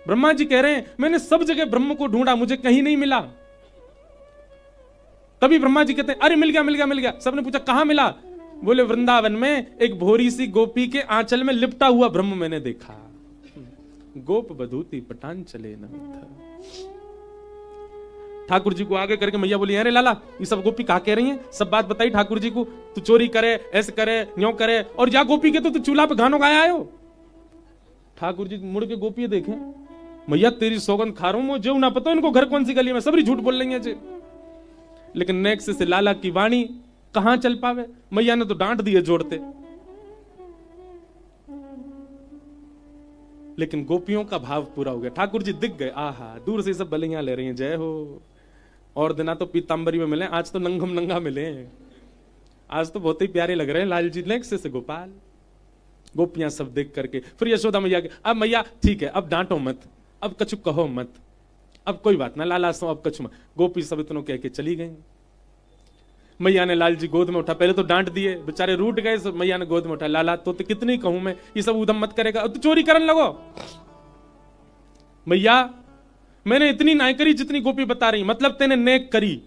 ब्रह्मा जी कह रहे हैं मैंने सब जगह ब्रह्म को ढूंढा, मुझे कहीं नहीं मिला। तभी ब्रह्मा जी कहते हैं अरे मिल गया मिल गया मिल गया। सबने पूछा कहां मिला? बोले वृंदावन में एक भोरी सी गोपी के आंचल में लिपटा हुआ ब्रह्म मैंने देखा। गोप बधूती पटान चले न मिथा। ठाकुर जी को आगे करके मैया बोली अरे लाला ये सब गोपी कहा कह रही हैं, सब बात बताई ठाकुर जी को। तू चोरी करे, ऐसे करे, न्यों करे, और जा गोपी के तो तू चूल्हा पे गानो गाया आयो। ठाकुर जी मुड़ के गोपी देखे, मैया तेरी सौगंध खा रहा हूं, मुझे ना पता इनको घर कौन सी गली में, सबरी झूठ बोल रही है। लेकिन नेक्स्ट से लाला की वाणी कहां चल पावे, मैया ने तो डांट दिए जोड़ते। लेकिन गोपियों का भाव पूरा हो गया, ठाकुर जी दिख गए, आहा दूर से सब बलियां ले रही हैं, जय हो। और दिना तो पीतांबरी में मिले, आज तो नंगम नंगा मिले, आज तो बहुत ही प्यारे लग रहे हैं लाल जी। नेक्स्ट से गोपाल, गोपियां सब देख करके फिर यशोदा मैया के, अब मैया ठीक है अब डांटो मत, अब कछु कहो मत, अब कोई बात ना लाला सो अब कछु मत। गोपी सब इतनों कह के चली गई। मैया ने लाल जी गोद में उठा, पहले तो डांट दिए बेचारे रूठ गए, मैया ने गोद में उठा, लाला तो कितनी कहूं मैं, ये सब उदम मत करेगा, अब तो चोरी करने लगो। मैया मैंने इतनी नाय करी जितनी गोपी बता रही, मतलब तेने नेक करी।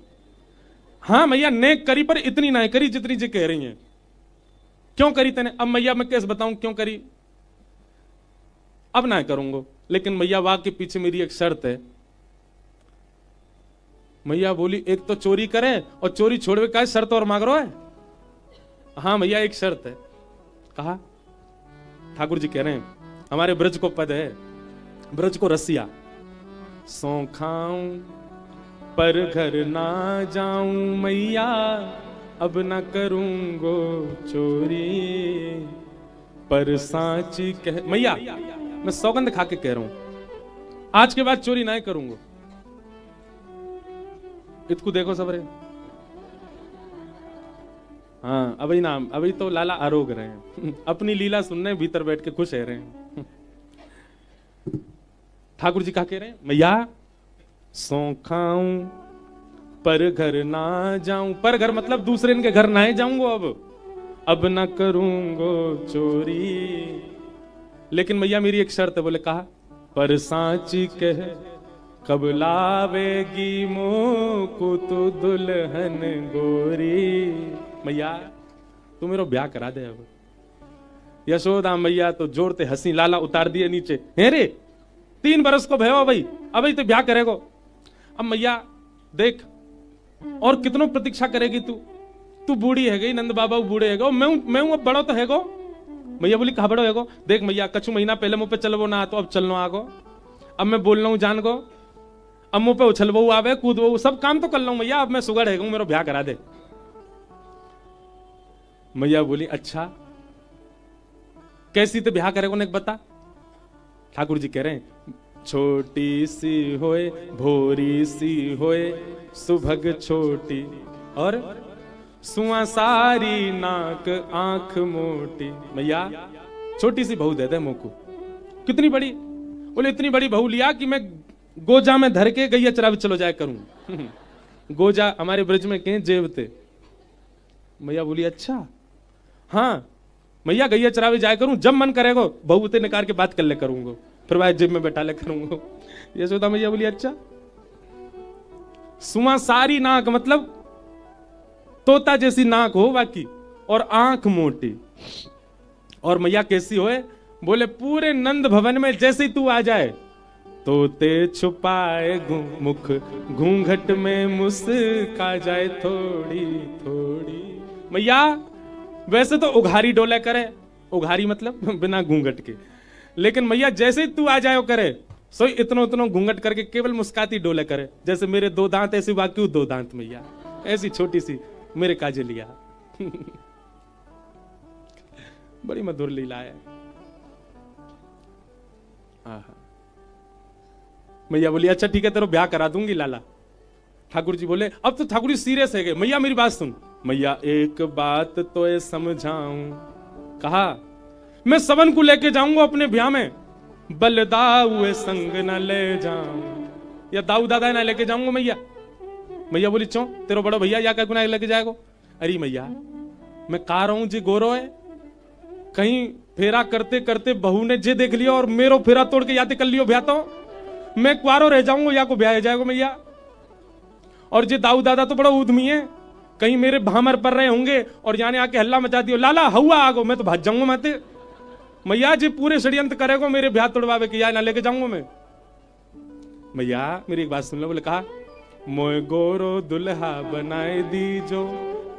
हाँ मैया नेक करी पर इतनी नाय करी जितनी जी कह रही हैं। क्यों करी तेने? अब मैया मैं कैसे बताऊं क्यों करी, अब ना करूंगा। लेकिन मैया वाह के पीछे मेरी एक शर्त है। मैया बोली एक तो चोरी करे और चोरी छोड़वे का शर्त और मांग रहा है। हाँ मैया एक शर्त है। कहा? ठाकुर जी कह रहे हैं हमारे ब्रज को पद है, ब्रज को रसिया, सौ खाऊं पर घर ना जाऊं मैया, अब ना करूंगो चोरी पर सांची कह। मैया मैं सौगंध खा के कह रहा हूं आज के बाद चोरी ना करूंगा। इतकू देखो सबरे, हाँ अभी ना, अभी तो लाला आरोग रहे हैं, अपनी लीला सुनने भीतर बैठ के खुश है रहे हैं। ठाकुर जी क्या कह रहे हैं? मैया सौ खाऊं पर घर ना जाऊं, पर घर मतलब दूसरे इनके घर ना जाऊंगा, अब ना करूंगो चोरी। लेकिन मैया मेरी एक शर्त है। बोले कहा? पर सांची कह कब लावेगी मोको तो दुल्हन गोरी। मैया तू मेरा ब्याह करा दे अब। यशोदा मैया तो जोड़ते हंसी, लाला उतार दिए नीचे, हे रे 3 बरस को भयो भाई, अब तो ब्याह करेगो। अब मैया देख और कितनों प्रतीक्षा करेगी तू, तू बूढ़ी है गई, नंद बाबा बूढ़े है गो, मैं हूं अब बड़ो तो है गो। मैया बोली कहा बड़ो है गो? देख मैया कछु महीना पहले मुंह पे चलवो ना तो अब चलनो आगो, अब मैं बोल रहा हूं जान गो, अब मुंह पे उछलवो आवे कूदवो सब काम तो कर लो मैया, अब मैं सुगड़ है गो, मेरा ब्याह करा दे। मैया बोली अच्छा कैसी तो ब्याह करेगो ने बता। ठाकुर जी कह रहे हैं छोटी सी होए भोरी सी होए सुभग छोटी, और सुआ सारी नाक आंख मोटी। मैया छोटी सी बहू दे दे मोको। कितनी बड़ी? बोले इतनी बड़ी बहू लिया कि मैं गोजा में धर के गैया चरावे चलो जाया करूं। गोजा हमारे ब्रज में कहें जेवते। मैया बोली अच्छा हाँ मैया गैया चरावे जाया करूं, जब मन करेगो बहू ते निकाल के बात कर ले करूंगा, फिर वह जेब में बैठा ले करूंगा। यशोदा मैया बोली अच्छा। सुमा सारी नाक मतलब तोता जैसी नाक हो बाकी, और आंख मोटी। और मैया कैसी होए? बोले पूरे नंद भवन में जैसे ही तू आ जाए तोते छुपाए मुख घूंघट में मुस्का जाए थोड़ी थोड़ी। मैया वैसे तो उघारी डोले करे, उघारी मतलब बिना घूंघट के, लेकिन मैया जैसे ही तू आ जाओ करे सो इतनो इतनो घूंघट करके केवल मुस्काती डोले करे, जैसे मेरे 2 दांत ऐसी बाकी 2 दांत मैया ऐसी छोटी सी मेरे काजे लिया। बड़ी मधुर लीला है। मैया बोली अच्छा ठीक है तेरा ब्याह करा दूंगी लाला। ठाकुर जी बोले अब तो ठाकुर जी सीरियस है गए। मैया मेरी बात सुन। मैया एक बात तो ये समझाऊं। कहा मैं सबन को लेके जाऊंगा अपने ब्याह में, बलदाऊ संग न ले जाऊं, या दाऊ दादा ना लेके जाऊंगा मैया। मैया बोली क्यों? तेरा बड़ा भैया या क्या लेके जाएगो? अरे मैया मैं कह रहा हूं जी गोरो है, कहीं फेरा करते करते बहू ने जे देख लिया और मेरो फेरा तोड़ के याद कर लियो भैया तो मैं कुआरो रह जाऊंगा या को ब्याह जाएगा मैया। और जे दाऊ दादा तो बड़ा उद्यमी है, कहीं मेरे भामर पर रहे होंगे और यानी आके हल्ला मचा दियो, लाला हुआ आगो, मैं तो भाग जाऊंगा माते मैया जी पूरे षड्यंत्र करेगा मेरे ब्याह तोड़वावे के, या ना लेके जाऊंगा मैं। मैया मेरी एक बात सुन लो। बोले कहा, मोय गोरो दुल्हा बनाए दी जो,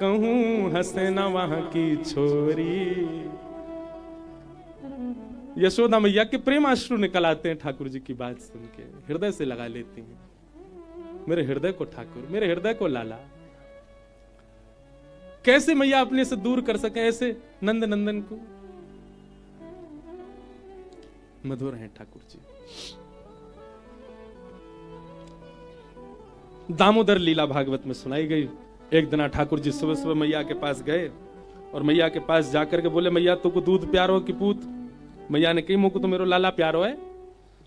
कहूं हंसे ना वहां की छोरी। यशोदा मैया के प्रेम अश्रु निकल आते हैं ठाकुर जी की बात सुन के, हृदय से लगा लेती हैं। मेरे हृदय को ठाकुर, मेरे हृदय को लाला। कैसे मैया अपने से दूर कर सके ऐसे नंद नंदन को। मधुर हैं ठाकुर जी। दामोदर लीला भागवत में सुनाई गई। एक दिन ठाकुर जी सुबह सुबह मैया के पास गए और मैया के पास जाकर के बोले, मैया तो को दूध प्यारो की पूत। मैया ने कही, मुझको तो मेरो लाला प्यारो है।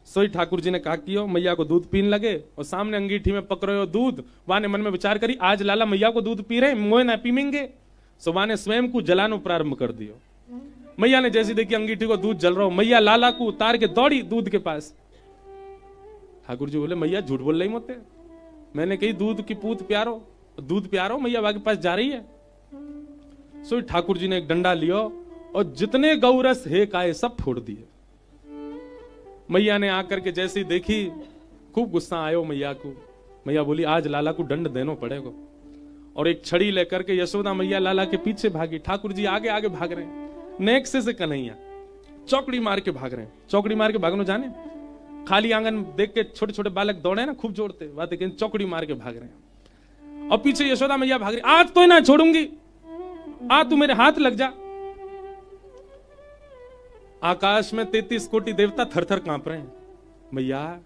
सोई ठाकुर जी ने कहा कियो, मैया को दूध पीने लगे और सामने अंगीठी में पकड़े हो दूध। वाने मन में विचार करी, आज लाला मैया को दूध पी रहे, मोए ना पीमेंगे। सो वाने स्वयं को जलानो प्रारंभ कर दियो। मैया ने जैसी देखी अंगीठी को दूध जल रहा हो, मैया लाला को उतार के दौड़ी दूध के पास। ठाकुर जी बोले, मैया झूठ बोल रही मोते, मैंने कही दूध की पूत प्यारो, दूध प्यारो। मैया बाकी पास जा रही है। सो ठाकुर जी ने एक डंडा लियो और जितने गौरस हे काए सब फोड़ दिए। मैया ने आकर के जैसे ही देखी, खूब गुस्सा आयो मैया को। मैया बोली, आज लाला को दंड देना पड़ेगा। और एक छड़ी लेकर के यशोदा मैया लाला के पीछे भागी। ठाकुर जी आगे आगे भाग रहे हैं, नेक से कन्हैया चौकड़ी मार के भाग रहे हैं। चौकड़ी मार के भागनो जाने, खाली आंगन देख के छोटे छोटे बालक दौड़े ना, खूब जोड़ते बातें, लेकिन चौकड़ी मार के भाग रहे हैं। और पीछे यशोदा मैया भाग रही, आज तो ना छोड़ूंगी, आ तू मेरे हाथ लग जा। आकाश में 33 कोटि देवता थर थर कांप रहे हैं। मैया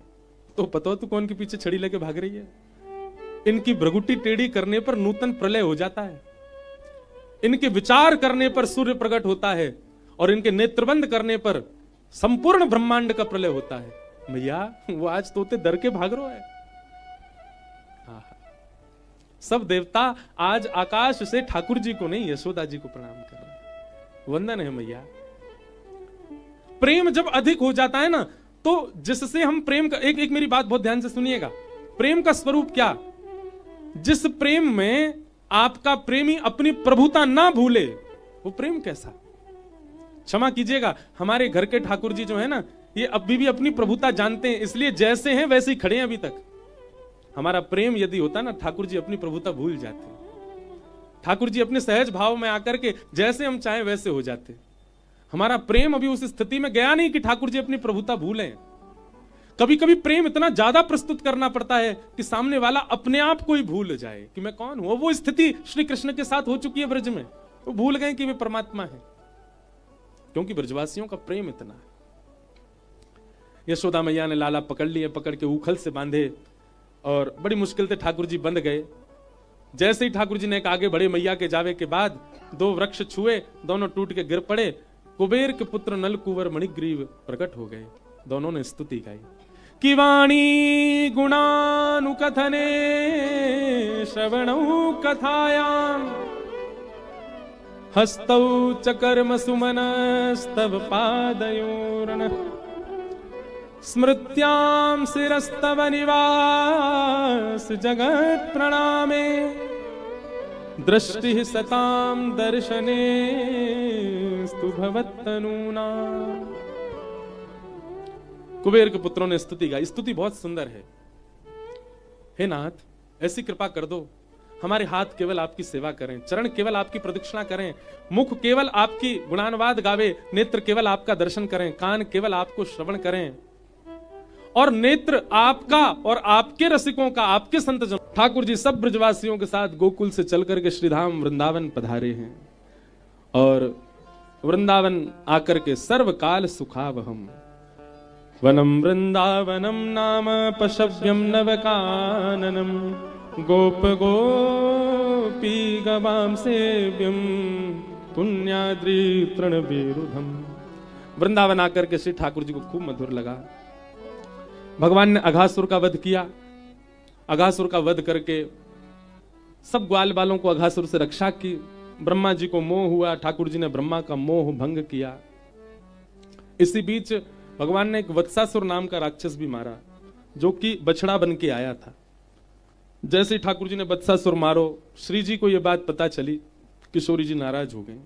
तो पता हो तू कौन के पीछे छड़ी लेके भाग रही है। इनकी भ्रगुटी टेढ़ी करने पर नूतन प्रलय हो जाता है, इनके विचार करने पर सूर्य प्रकट होता है, और इनके नेत्रबंद करने पर संपूर्ण ब्रह्मांड का प्रलय होता है। मैया वो आज तोते डर के भाग रहा है। सब देवता आज आकाश से ठाकुर जी को नहीं यशोदा जी को प्रणाम कर रहे हैं। वंदन है मैया। प्रेम जब अधिक हो जाता है ना, तो जिससे हम प्रेम का, एक मेरी बात बहुत ध्यान से सुनिएगा। प्रेम का स्वरूप क्या? जिस प्रेम में आपका प्रेमी अपनी प्रभुता ना भूले, वो प्रेम कैसा? क्षमा कीजिएगा, हमारे घर के ठाकुर जी जो है ना, ये अभी भी अपनी प्रभुता जानते हैं, इसलिए जैसे हैं वैसे ही खड़े हैं अभी तक। हमारा प्रेम यदि होता ना, ठाकुर जी अपनी प्रभुता भूल जाते। ठाकुर जी अपने सहज भाव में आकर के जैसे हम चाहें वैसे हो जाते। हमारा प्रेम अभी उस स्थिति में गया नहीं कि ठाकुर जी अपनी प्रभुता भूलें। कभी कभी प्रेम इतना ज्यादा प्रस्तुत करना पड़ता है कि सामने वाला अपने आप को ही भूल जाए कि मैं कौन हूं। वो स्थिति श्री कृष्ण के साथ हो चुकी है ब्रज में। वो भूल गए कि वे परमात्मा है, क्योंकि ब्रजवासियों का प्रेम इतना है। यशोदा मैया ने लाला पकड़ लिए, पकड़ के उखल से बांधे और बड़ी मुश्किल से ठाकुर जी बंध गए। जैसे ही ठाकुर जी ने एक आगे बढ़े, मैया के जावे के बाद दो वृक्ष छुए, दोनों टूट के गिर पड़े। कुबेर के पुत्र नल कुंवर मणिग्रीव प्रकट हो गए। दोनों ने स्तुति गाई कि वाणी गुणानुकथने श्रवणौ कथायां हस्तौ चकर्म सुमनस्तव पादयोर्न स्मृत्यां शिरस्तव निवास जगत् प्रणामे दृष्टि सतां दर्शने स्तु भवत्तनूना। कुबेर के पुत्रों ने स्तुति गाई। स्तुति बहुत सुंदर है। हे नाथ, ऐसी कृपा कर दो, हमारे हाथ केवल आपकी सेवा करें, चरण केवल आपकी प्रदक्षिणा करें, मुख केवल आपकी गुणानुवाद गावे, नेत्र केवल आपका दर्शन करें, कान केवल आपको श्रवण करें, और नेत्र आपका और आपके रसिकों का, आपके संतजन। ठाकुर जी सब ब्रजवासियों के साथ गोकुल से चल करके श्रीधाम वृंदावन पधारे हैं, और वृंदावन आकर के सर्वकाल सुखावहम वनम वृंदावनम नाम पशव्यम नवकाननम गोप गोपी गवाम सेव्यम पुण्याद्रि तृणविरुधम। वृंदावन आकर के श्री ठाकुर जी को खूब मधुर लगा। भगवान ने अघासुर का वध किया। अघासुर का वध करके सब ग्वाल बालों को अघासुर से रक्षा की। ब्रह्मा जी को मोह हुआ, ठाकुर जी ने ब्रह्मा का मोह भंग किया। इसी बीच भगवान ने एक वत्सासुर नाम का राक्षस भी मारा, जो कि बछड़ा बन के आया था। जैसे ही ठाकुर जी ने बत्सासुर मारो, श्री जी को यह बात पता चली, किशोरी जी नाराज हो गए।